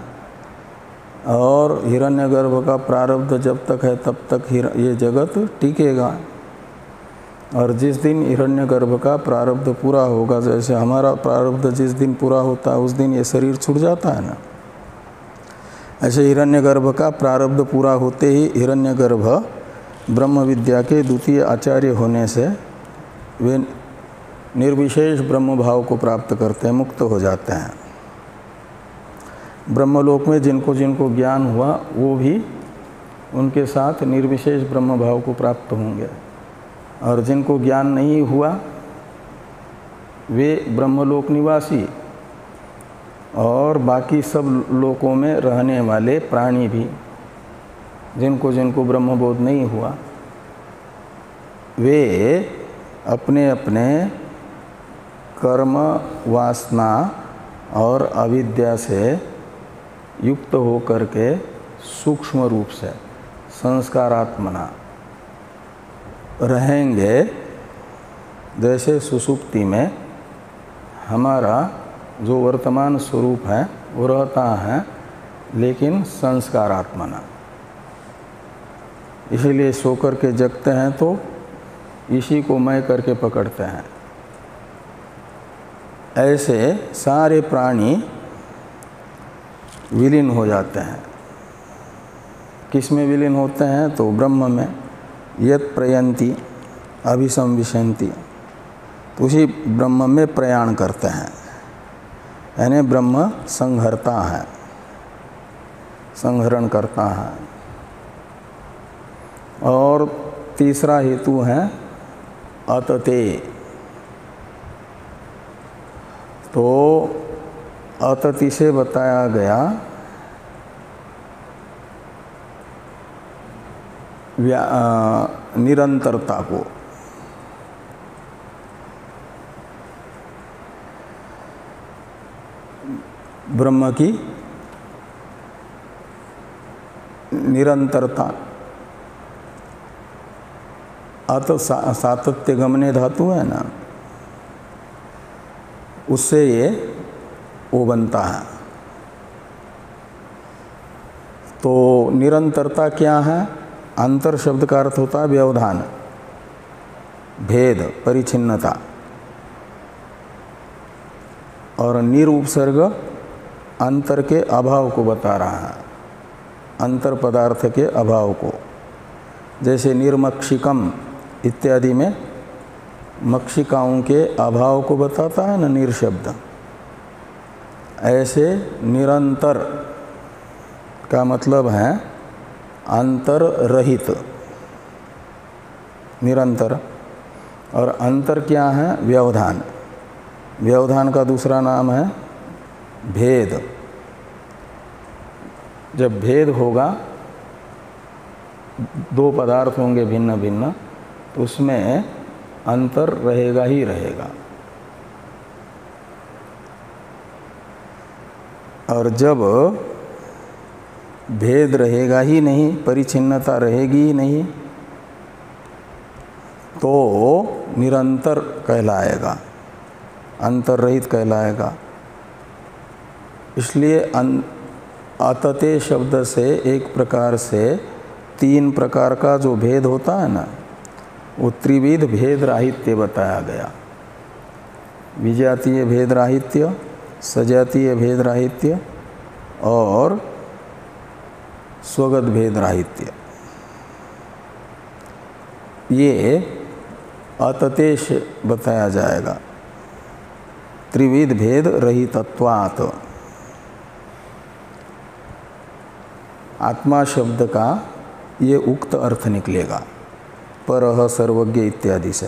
और हिरण्यगर्भ का प्रारब्ध जब तक है तब तक ये जगत टिकेगा। और जिस दिन हिरण्यगर्भ का प्रारब्ध पूरा होगा, जैसे हमारा प्रारब्ध जिस दिन पूरा होता है उस दिन ये शरीर छूट जाता है ना, ऐसे हिरण्यगर्भ का प्रारब्ध पूरा होते ही हिरण्यगर्भ ब्रह्म विद्या के द्वितीय आचार्य होने से वे निर्विशेष ब्रह्म भाव को प्राप्त करते हैं, मुक्त हो जाते हैं। ब्रह्मलोक में जिनको जिनको ज्ञान हुआ वो भी उनके साथ निर्विशेष ब्रह्म भाव को प्राप्त होंगे, और जिनको ज्ञान नहीं हुआ वे ब्रह्मलोक निवासी और बाकी सब लोकों में रहने वाले प्राणी भी, जिनको जिनको ब्रह्मबोध नहीं हुआ, वे अपने अपने कर्म वासना और अविद्या से युक्त हो करके सूक्ष्म रूप से संस्कारात्मना रहेंगे। जैसे सुषुप्ति में हमारा जो वर्तमान स्वरूप है वो रहता है, लेकिन संस्कारात्मना। इसीलिए सोकर के जगते हैं तो इसी को मैं करके पकड़ते हैं। ऐसे सारे प्राणी विलीन हो जाते हैं। किस में विलीन होते हैं? तो ब्रह्म में। यत् प्रयंती अभिसंविशंति, तो उसी ब्रह्म में प्रयाण करते हैं, यानी ब्रह्म संहरता है, संहरण करता है। और तीसरा हेतु है अतते। तो अतति से बताया गया निरंतरता को। ब्रह्म की निरंतरता। अत सातत्य गमने धातु है ना, उससे ये वो बनता है। तो निरंतरता क्या है? अंतर शब्द का अर्थ होता है व्यवधान, भेद, परिच्छिन्नता। और निरुपसर्ग अंतर के अभाव को बता रहा है, अंतर पदार्थ के अभाव को। जैसे निर्मक्षिकम इत्यादि में मक्षिकाओं के अभाव को बताता है न निर्शब्द, ऐसे निरंतर का मतलब है अंतर रहित, निरंतर। और अंतर क्या है? व्यवधान। व्यवधान का दूसरा नाम है भेद। जब भेद होगा, दो पदार्थ होंगे भिन्न भिन्न, तो उसमें अंतर रहेगा ही रहेगा। और जब भेद रहेगा ही नहीं, परिच्छिन्नता रहेगी ही नहीं, तो निरंतर कहलाएगा, अंतर रहित कहलाएगा। इसलिए अतते शब्द से एक प्रकार से तीन प्रकार का जो भेद होता है ना, वो त्रिविध भेद राहित्य बताया गया। विजातीय भेद राहित्य, सजातीय भेद राहित्य और स्वगत भेद राहित्य। ये अततेश बताया जाएगा, त्रिविध भेद रहितत्वात्। आत्मा शब्द का ये उक्त अर्थ निकलेगा, परः सर्वज्ञ इत्यादि से।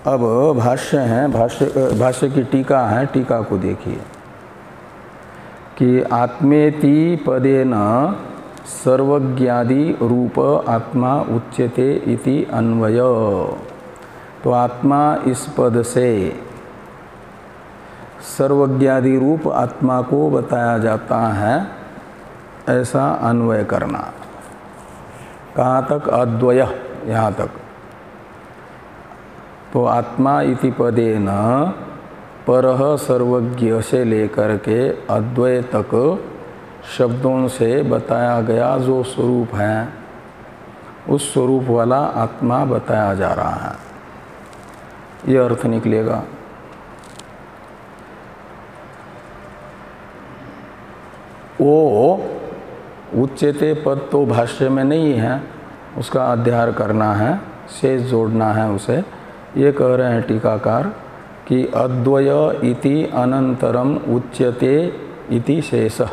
अब भाष्य है, भाष्य की टीका है, टीका को देखिए कि आत्मेति पदेन सर्वज्ञादि रूप आत्मा उच्यते इति अन्वय। तो आत्मा इस पद से सर्वज्ञादि रूप आत्मा को बताया जाता है, ऐसा अन्वय करना। कहाँ तक? अद्वय, यहाँ तक। तो आत्मा इति पदेन परः सर्वज्ञ से लेकर के अद्वय तक शब्दों से बताया गया जो स्वरूप है, उस स्वरूप वाला आत्मा बताया जा रहा है, ये अर्थ निकलेगा। वो उच्चते पद तो भाष्य में नहीं है, उसका अध्ययन करना है, शेष जोड़ना है उसे। ये कह रहे हैं टीकाकार कि अद्वय इति अनंतरम उच्यते इति शेषः।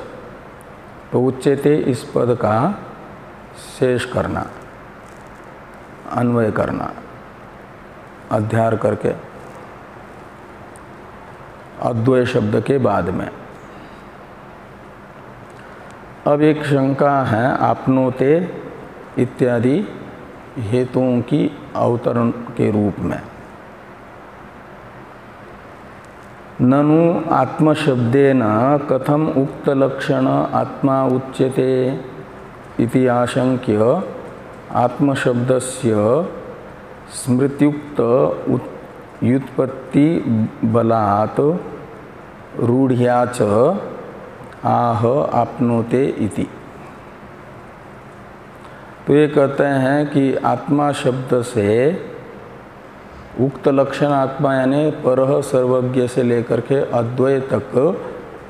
तो उच्यते इस पद का शेष करना, अन्वय करना, अध्ययन करके अद्वय शब्द के बाद में। अब एक शंका है आपनोते इत्यादि हेतुओं की अवतरण के रूप में। ननु आत्मशब्देन कथम उक्त लक्षण आत्मा उच्यते इति आशंक्य आत्मशब्दस्य स्मृत्युक्त व्युत्पत्ति बलात् रूढ़्या च आह आपनोते इति। तो ये कहते हैं कि आत्मा शब्द से उक्त लक्षण आत्मा यानी परः सर्वज्ञ से लेकर के अद्वय तक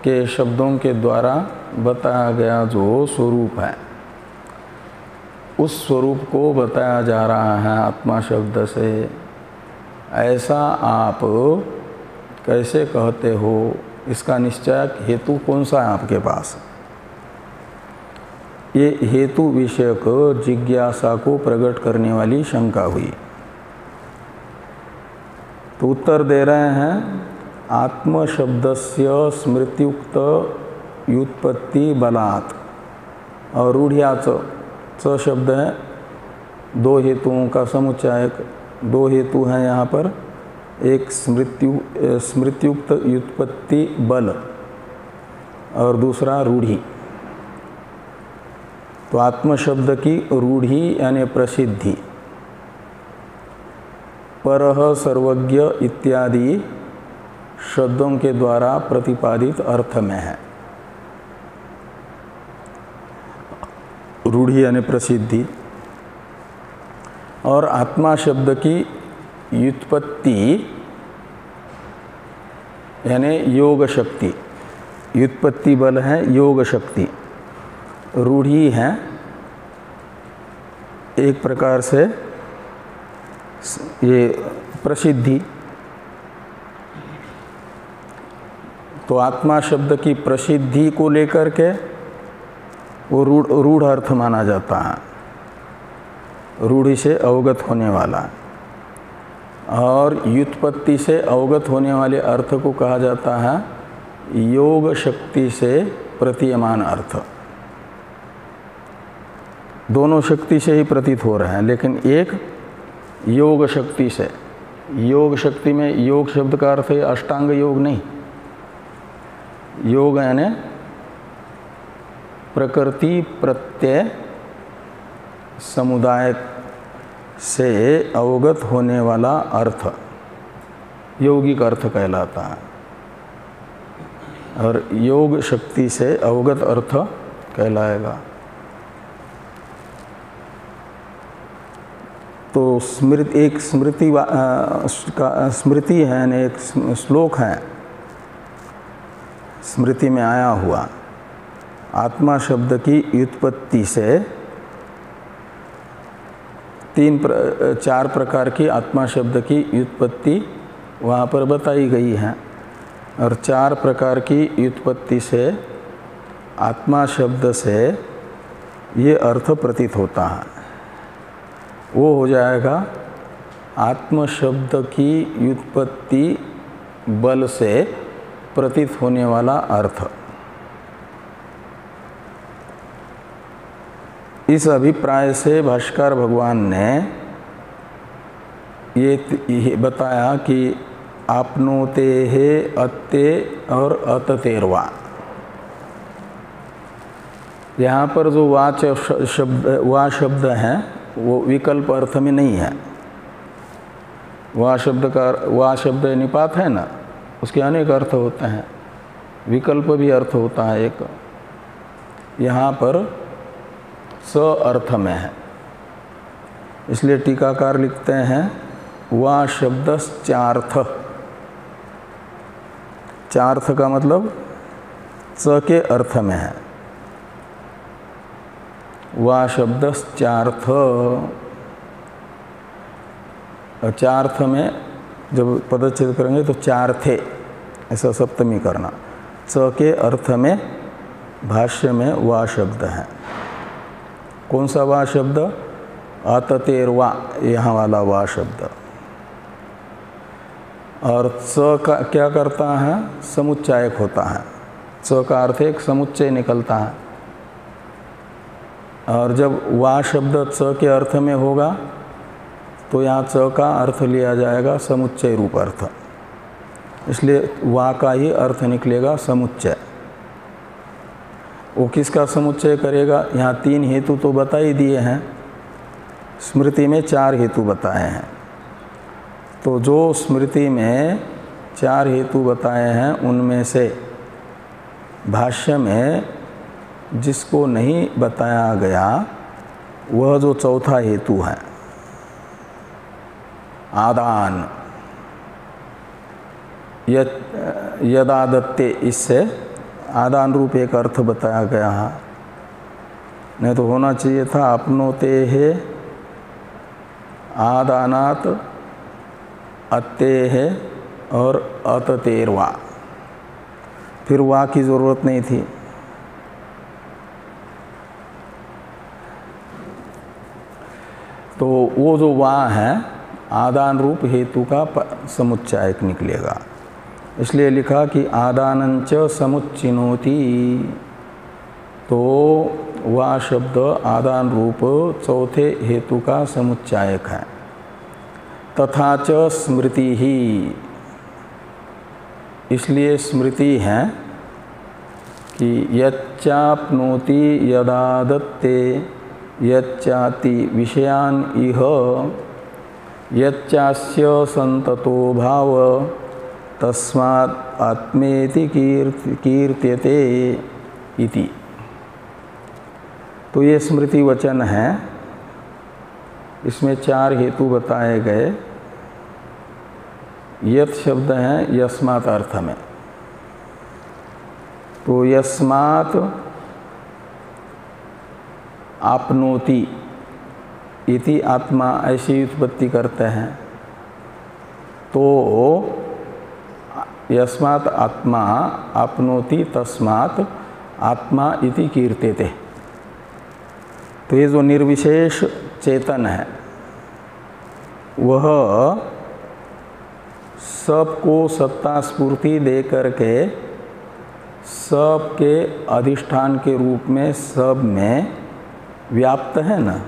के शब्दों के द्वारा बताया गया जो स्वरूप है, उस स्वरूप को बताया जा रहा है आत्मा शब्द से। ऐसा आप कैसे कहते हो? इसका निश्चय हेतु कौन सा है आपके पास? ये हेतु विषयक जिज्ञासा को प्रकट करने वाली शंका हुई। तो उत्तर दे रहे हैं, आत्म शब्दस्य स्मृतियुक्त व्युत्पत्ति बलात्, और रूढ़ियाच च शब्द है दो हेतुओं का समुच्चायक। दो हेतु हैं यहाँ पर, एक स्मृतियुक्त व्युत्पत्ति बल और दूसरा रूढ़ी। तो आत्म शब्द की रूढ़ी यानी प्रसिद्धि परः सर्वज्ञ इत्यादि शब्दों के द्वारा प्रतिपादित अर्थ में है। रूढ़ी यानी प्रसिद्धि। और आत्मा शब्द की व्युत्पत्ति यानी योग शक्ति, व्युत्पत्ति बल है योग शक्ति। रूढ़ी है एक प्रकार से ये प्रसिद्धि। तो आत्मा शब्द की प्रसिद्धि को लेकर के वो रूढ़ अर्थ माना जाता है, रूढ़ी से अवगत होने वाला। और व्युत्पत्ति से अवगत होने वाले अर्थ को कहा जाता है योग शक्ति से प्रतीयमान अर्थ। दोनों शक्ति से ही प्रतीत हो रहे हैं, लेकिन एक योग शक्ति से। योग शक्ति में योग शब्द का अर्थ है अष्टांग योग नहीं, योग यानी प्रकृति प्रत्यय समुदाय से अवगत होने वाला अर्थ यौगिक अर्थ कहलाता है, और योग शक्ति से अवगत अर्थ कहलाएगा। तो एक स्मृति है यानी एक श्लोक है स्मृति में आया हुआ, आत्मा शब्द की व्युत्पत्ति से चार प्रकार की आत्मा शब्द की व्युत्पत्ति वहाँ पर बताई गई है। और चार प्रकार की व्युत्पत्ति से आत्मा शब्द से ये अर्थ प्रतीत होता है। वो हो जाएगा आत्म शब्द की व्युत्पत्ति बल से प्रतीत होने वाला अर्थ। इस अभिप्राय से भाष्कर भगवान ने ये बताया कि आपनोते है अत्ते और अततेरवा। यहाँ पर जो वा शब्द है वो विकल्प अर्थ में नहीं है। वा शब्द निपात है ना, उसके अनेक अर्थ होते हैं, विकल्प भी अर्थ होता है एक। यहाँ पर स अर्थ में है, इसलिए टीकाकार लिखते हैं वा शब्द चार्थ। चार्थ का मतलब स के अर्थ में है। वा शब्द चार्थ, चार्थ में जब पदच्छेद करेंगे तो चार्थे ऐसा सप्तमी करना। च के अर्थ में भाष्य में वा शब्द है। कौन सा वा शब्द? अततेरवा, यहाँ वाला वा शब्द। और च का क्या करता है? समुच्चायक होता है। च का अर्थ एक समुच्चय निकलता है। और जब वा शब्द च के अर्थ में होगा तो यहाँ च का अर्थ लिया जाएगा समुच्चय रूप अर्थ, इसलिए वा का ही अर्थ निकलेगा समुच्चय। वो किसका समुच्चय करेगा? यहाँ तीन हेतु तो बता ही दिए हैं, स्मृति में चार हेतु बताए हैं। तो जो स्मृति में चार हेतु बताए हैं उनमें से भाष्य में जिसको नहीं बताया गया वह जो चौथा हेतु है आदान, यदादत्ते, इससे आदान रूप एक अर्थ बताया गया है। नहीं तो होना चाहिए था अपनोते है आदानात अत्ते है और अततेरवा, फिर वा की ज़रूरत नहीं थी। तो वो जो वा है आदान रूप हेतु का समुच्चायक निकलेगा। इसलिए लिखा कि आदानंच समुच्चिनोति, तो वह शब्द आदान रूप चौथे हेतु का समुच्चायक है। तथा च स्मृति ही, इसलिए स्मृति है कि यच्चाप्नोति यदादत्ते यच्चाति विषयान इह यच्चास्य संततो भाव तस्मात् आत्मेति कीर्त्यते इति। तो ये स्मृति वचन है, इसमें 4 हेतु बताए गए। यत् शब्द है यस्मात् अर्थ में, तो यस्मात् आपनोति इति आत्मा ऐसी उत्पत्ति करते हैं। तो यस्मात् आत्मा आपनोति तस्मात् आत्मा इति कीर्त्यते। तो ये जो निर्विशेष चेतन है वह सबको सत्ता स्फूर्ति दे करके सबके अधिष्ठान के रूप में सब में व्याप्त है ना।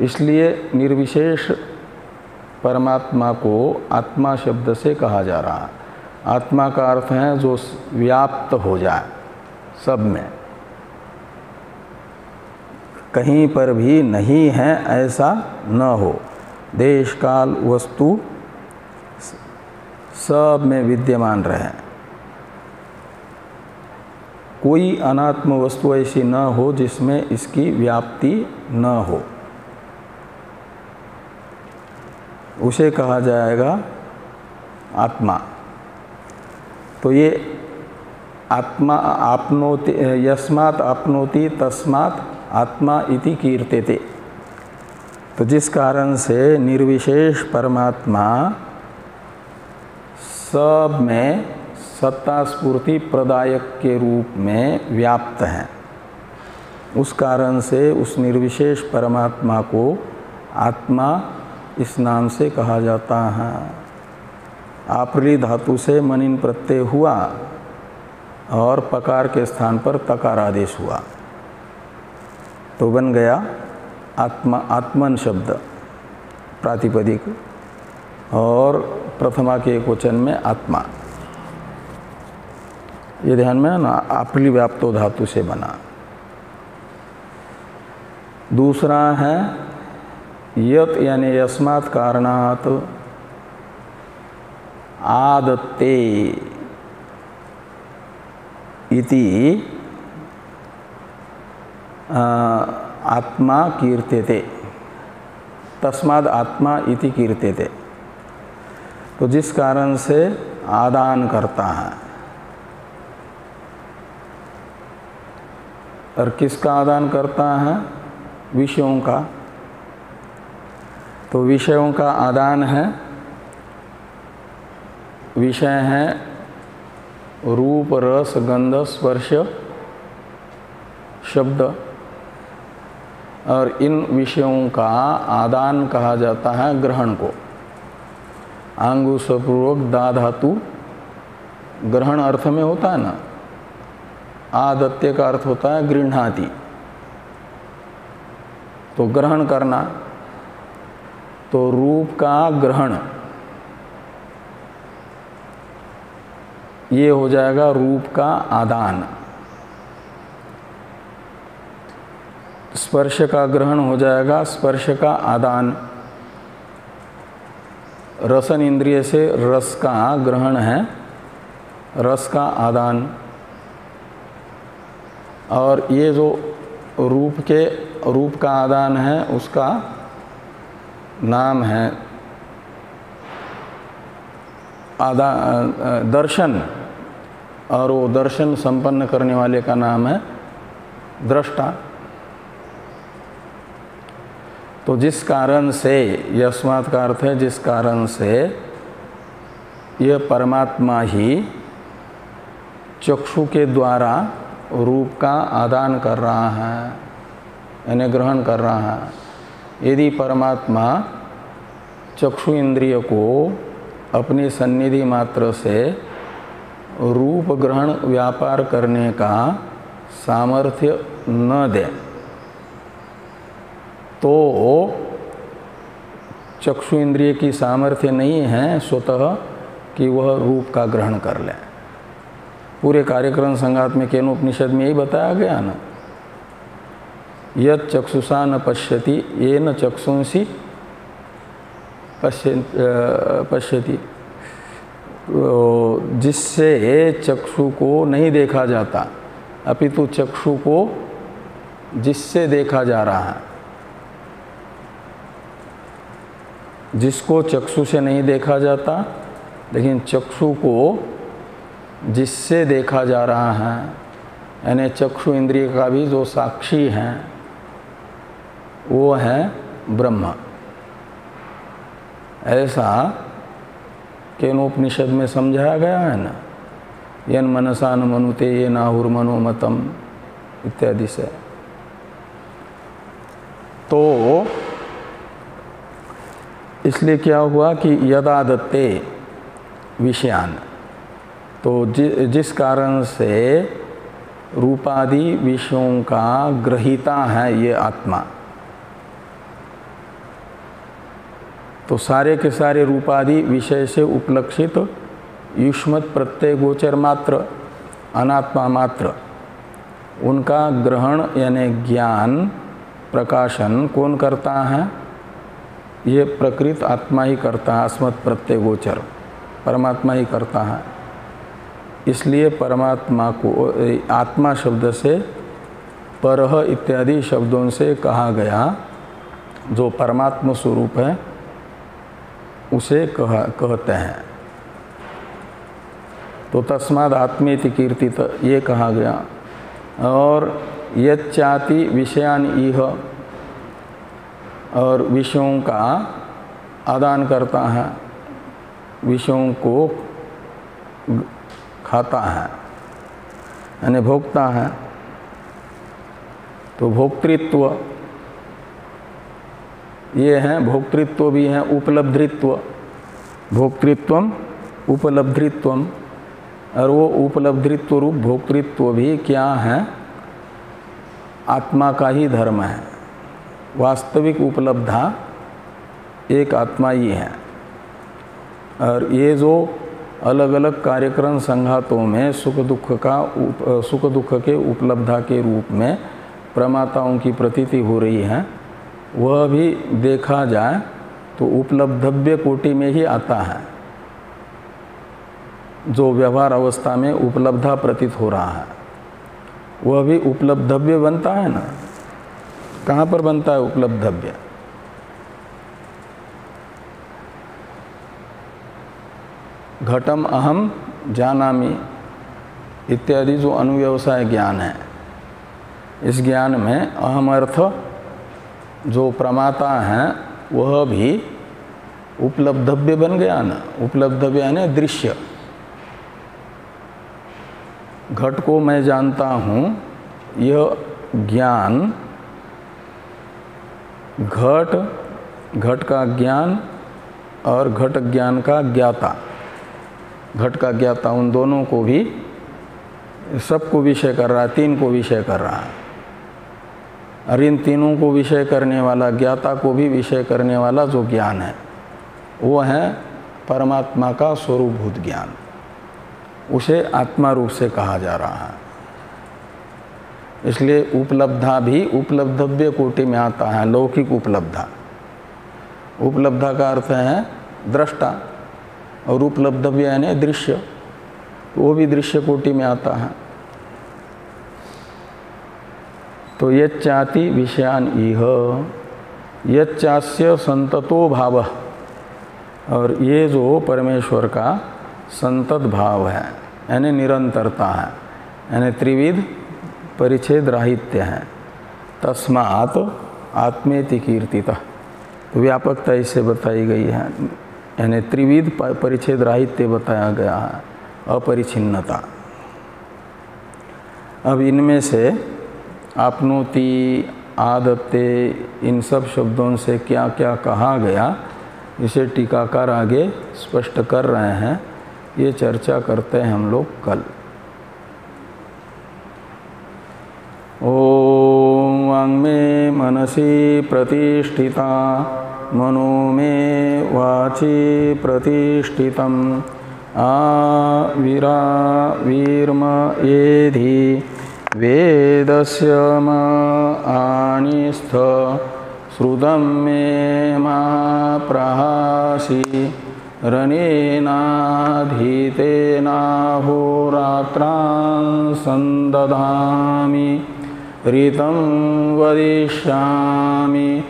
इसलिए निर्विशेष परमात्मा को आत्मा शब्द से कहा जा रहा है। आत्मा का अर्थ है जो व्याप्त हो जाए सब में, कहीं पर भी नहीं है ऐसा न हो, देश काल वस्तु सब में विद्यमान रहे। कोई अनात्म वस्तु ऐसी न हो जिसमें इसकी व्याप्ति न हो, उसे कहा जाएगा आत्मा। तो ये आत्मा आपनोति, यस्मात् आपनोति तस्मात् आत्मा इति कीर्त्यते। तो जिस कारण से निर्विशेष परमात्मा सब में सत्ता स्फूर्ति प्रदायक के रूप में व्याप्त हैं, उस कारण से उस निर्विशेष परमात्मा को आत्मा इस नाम से कहा जाता है। आप्रली धातु से मनिन प्रत्यय हुआ और पकार के स्थान पर तकार आदेश हुआ, तो बन गया आत्मा, आत्मन शब्द प्रातिपदिक, और प्रथमा के एकवचन में आत्मा। ये ध्यान में ना, आप्रली व्याप्तो धातु से बना। दूसरा है यत यानी यस्मात् कारणात् आदत्ते इति आत्मा कीर्त्यते, तस्माद् आत्मा इति कीर्त्यते। तो जिस कारण से आदान करता है, और किसका आदान करता है? विषयों का। तो विषयों का आदान है, विषय हैं रूप रस गंध स्पर्श शब्द, और इन विषयों का आदान कहा जाता है ग्रहण को। आंगुसपूर्वक दा धातु ग्रहण अर्थ में होता है ना, आदत्य का अर्थ होता है गृह्णाति, तो ग्रहण करना। तो रूप का ग्रहण ये हो जाएगा रूप का आदान। स्पर्श का ग्रहण हो जाएगा स्पर्श का आदान। रसन इंद्रिय से रस का ग्रहण है रस का आदान। और ये जो रूप का आदान है उसका नाम है दर्शन, और वो दर्शन संपन्न करने वाले का नाम है दृष्टा। तो जिस कारण से, यस्मात् का अर्थ है जिस कारण से, यह परमात्मा ही चक्षु के द्वारा रूप का आदान कर रहा है, यानी ग्रहण कर रहा है। यदि परमात्मा चक्षु इंद्रिय को अपनी सन्निधि मात्र से रूप ग्रहण व्यापार करने का सामर्थ्य न दे तो चक्षु इंद्रिय की सामर्थ्य नहीं है स्वतः कि वह रूप का ग्रहण कर ले। पूरे कार्यक्रम संघात में केनोपनिषद में यही बताया गया ना, यत् चक्षुषा न पश्यति येन चक्षुंसि पश्यति, जिससे चक्षु को नहीं देखा जाता अपितु चक्षु को जिससे देखा जा रहा है। जिसको चक्षु से नहीं देखा जाता लेकिन चक्षु को जिससे देखा जा रहा है, यानी चक्षु इंद्रिय का भी जो साक्षी है वो है ब्रह्म। ऐसा केनोपनिषद में समझाया गया है ना, यन मनसा न मनुते ये नाहुर्मनोमतम इत्यादि से। तो इसलिए क्या हुआ कि यदा दत्ते विषयान, तो जिस कारण से रूपादि विषयों का ग्रहीता है ये आत्मा, तो सारे के सारे रूपादि विषय से उपलक्षित युष्मत् प्रत्यय गोचर मात्र अनात्मा मात्र, उनका ग्रहण यानी ज्ञान प्रकाशन कौन करता है? ये प्रकृत आत्मा ही करता है। अस्मत् प्रत्यय गोचर परमात्मा ही करता है। इसलिए परमात्मा को आत्मा शब्द से परह इत्यादि शब्दों से कहा गया, जो परमात्मा स्वरूप है उसे कहते हैं। तो तस्माद् आत्मेति कीर्तित ये कहा गया। और यच्चाति विषयान इह, और विषयों का आदान करता है, विषयों को खाता है यानी भोगता है। तो भोक्तृत्व ये है, भोक्तृत्व भी है, उपलब्धित्व, भोक्तृत्वम उपलब्धित्वम, और वो उपलब्धित्व रूप भोक्तृत्व भी क्या है? आत्मा का ही धर्म है। वास्तविक उपलब्धा एक आत्मा ही है। और ये जो अलग अलग कार्यक्रम संघातों में सुख दुख के उपलब्धा के रूप में प्रमाताओं की प्रतीति हो रही है, वह भी देखा जाए तो उपलब्धव्य कोटि में ही आता है। जो व्यवहार अवस्था में उपलब्धा प्रतीत हो रहा है वह भी उपलब्धव्य बनता है ना। कहाँ पर बनता है उपलब्धव्य? घटम अहम जानामि इत्यादि जो अनुव्यवसाय ज्ञान है, इस ज्ञान में अहम अर्थ जो प्रमाता है वह भी उपलब्धव्य बन गया ना। उपलब्धव्य यानी दृश्य। घट को मैं जानता हूँ, यह ज्ञान, घट का ज्ञान और घट ज्ञान का ज्ञाता, घट का ज्ञाता, उन दोनों को भी सबको विषय कर रहा है, तीन को विषय कर रहा है। और इन तीनों को विषय करने वाला, ज्ञाता को भी विषय करने वाला जो ज्ञान है वो है परमात्मा का स्वरूपभूत ज्ञान। उसे आत्मा रूप से कहा जा रहा है। इसलिए उपलब्धा भी उपलब्धव्य कोटि में आता है। लौकिक उपलब्धा, उपलब्धा का अर्थ है दृष्टा, और उपलब्धव्य यानी दृश्य, तो वो भी दृश्य कोटि में आता है। तो यच्चाति विषयान इह यच्चास्य संततो भाव, और ये जो परमेश्वर का संतत भाव है यानी निरंतरता है, यानी त्रिविध परिच्छेद राहित्य है। तस्मात् आत्मेति कीर्तितः, तो व्यापकता इससे बताई गई है, यानी त्रिविध परिच्छेद राहित्य बताया गया है, अपरिछिन्नता। अब इनमें से आपनोति आदत्ते, इन सब शब्दों से क्या क्या कहा गया, इसे टीकाकार आगे स्पष्ट कर रहे हैं। ये चर्चा करते हैं हम लोग कल। ओम वांग में मनसी प्रतिष्ठिता, मनो में वाची प्रतिष्ठितम्, आविरा वीर्म एधि वेदस्य म आनिस्थ, श्रुतं मे मा प्रहासि, रनेनाधीतेनाहोरात्रां संदधामि, ऋतं वदिष्यामि,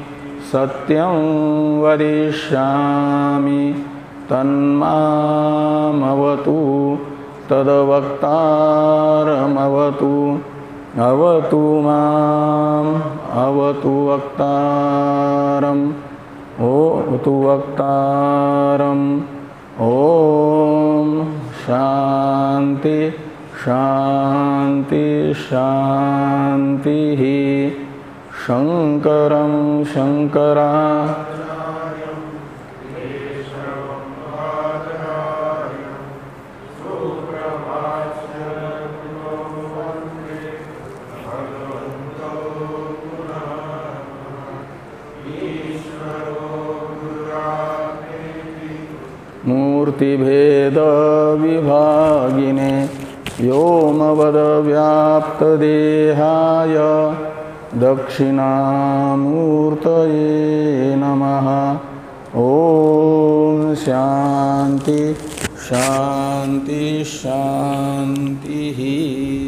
सत्यं वदिष्यामि, तन्मामवतु तद्वक्तारमवतु, अवतु माम् अवतु वक्तारम्, अवतु वक्तारम्। ओम शांति शांति शांति। शंकरं शंकरा मूर्तिभेद विभागिने, व्योमवद व्याप्त देहाय, दक्षिणामूर्तये नमः। ओम शांति शांति शांति।